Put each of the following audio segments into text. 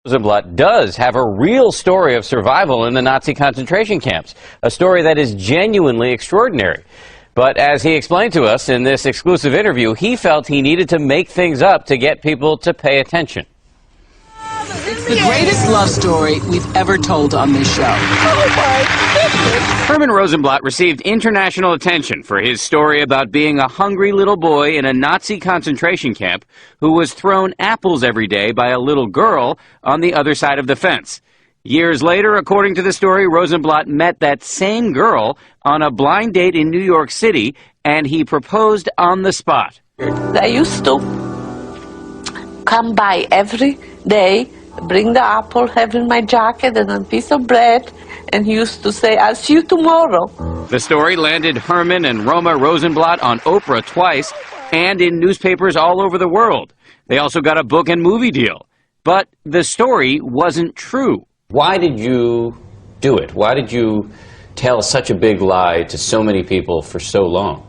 Rosenblatt does have a real story of survival in the Nazi concentration camps, a story that is genuinely extraordinary. But as he explained to us in this exclusive interview, he felt he needed to make things up to get people to pay attention. It's the greatest love story we've ever told on this show. Herman Rosenblatt received international attention for his story about being a hungry little boy in a Nazi concentration camp who was thrown apples every day by a little girl on the other side of the fence. Years later, according to the story, Rosenblatt met that same girl on a blind date in New York City, and he proposed on the spot. I used to come by every day, bring the apple, have in my jacket and a piece of bread, and he used to say, "I'll see you tomorrow." The story landed Herman and Roma Rosenblatt on Oprah twice and in newspapers all over the world. They also got a book and movie deal. But the story wasn't true. Why did you do it? Why did you tell such a big lie to so many people for so long?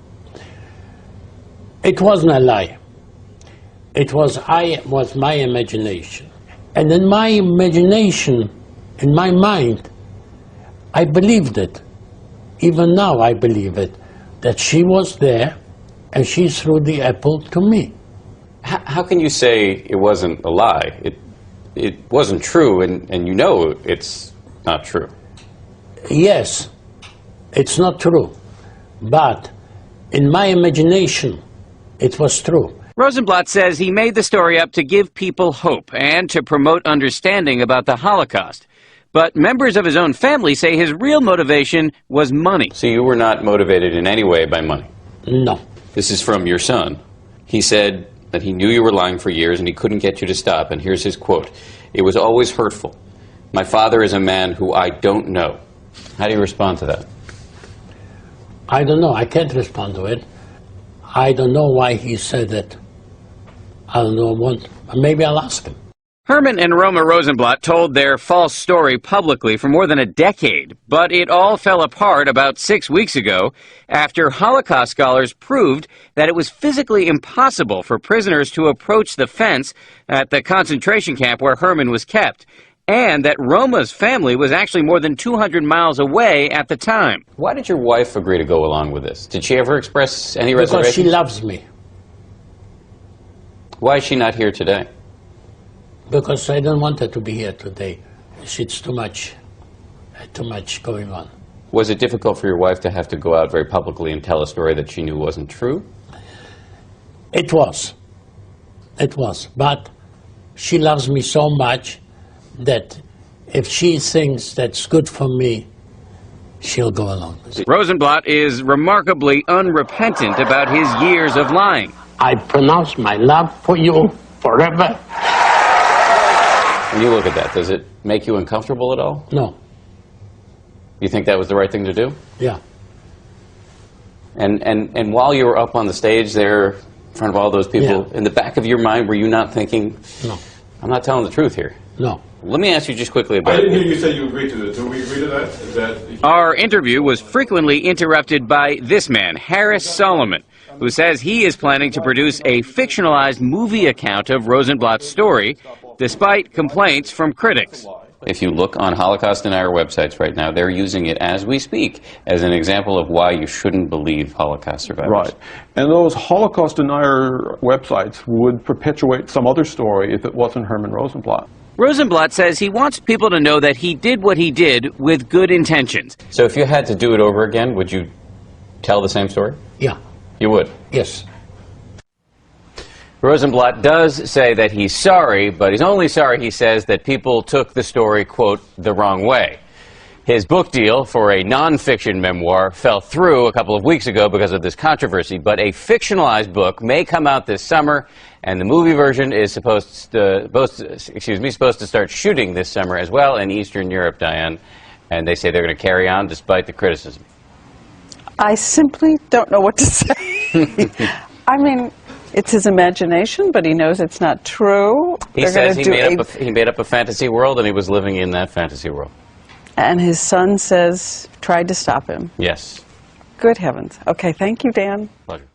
It wasn't a lie. It was my imagination. And in my imagination, in my mind, I believed it. Even now I believe it, that she was there and she threw the apple to me. How can you say it wasn't a lie? It wasn't true, and you know it's not true. Yes, it's not true. But in my imagination, it was true. Rosenblatt says he made the story up to give people hope and to promote understanding about the Holocaust. But members of his own family say his real motivation was money. So you were not motivated in any way by money? No. This is from your son. He said that he knew you were lying for years and he couldn't get you to stop. And here's his quote. "It was always hurtful. My father is a man who I don't know." How do you respond to that? I don't know. I can't respond to it. I don't know why he said it. I don't know what. Maybe I'll ask him. Herman and Roma Rosenblatt told their false story publicly for more than a decade, but it all fell apart about 6 weeks ago after Holocaust scholars proved that it was physically impossible for prisoners to approach the fence at the concentration camp where Herman was kept, and that Roma's family was actually more than 200 miles away at the time. Why did your wife agree to go along with this? Did she ever express any reservations? Because she loves me. Why is she not here today? Because I don't want her to be here today. It's too much going on. Was it difficult for your wife to have to go out very publicly and tell a story that she knew wasn't true? It was. It was. But she loves me so much that if she thinks that's good for me, she'll go along with it. Rosenblatt is remarkably unrepentant about his years of lying. I pronounce my love for you forever. When you look at that, does it make you uncomfortable at all? No. You think that was the right thing to do? Yeah. And while you were up on the stage there in front of all those people, Yeah. in the back of your mind, were you not thinking, No. I'm not telling the truth here? No. Let me ask you just quickly about... I didn't hear you say you agreed to it. Do we agree to that? Is that... Our interview was frequently interrupted by this man, Harris Solomon, who says he is planning to produce a fictionalized movie account of Rosenblatt's story, despite complaints from critics. If you look on Holocaust Denier websites right now, they're using it as we speak as an example of why you shouldn't believe Holocaust survivors. Right. And those Holocaust denier websites would perpetuate some other story if it wasn't Herman Rosenblatt. Rosenblatt says he wants people to know that he did what he did with good intentions. So if you had to do it over again, would you tell the same story? Yeah. You would? Yes. Rosenblatt does say that he's sorry, but he's only sorry, he says, that people took the story, quote, the wrong way. His book deal for a nonfiction memoir fell through a couple of weeks ago because of this controversy, but a fictionalized book may come out this summer, and the movie version is supposed to start shooting this summer as well in Eastern Europe, Diane, and they say they're going to carry on despite the criticism. I simply don't know what to say. I mean, it's his imagination, but he knows it's not true. He says he made up a fantasy world, and he was living in that fantasy world. And his son says, tried to stop him. Yes. Good heavens. Okay, thank you, Dan. Pleasure.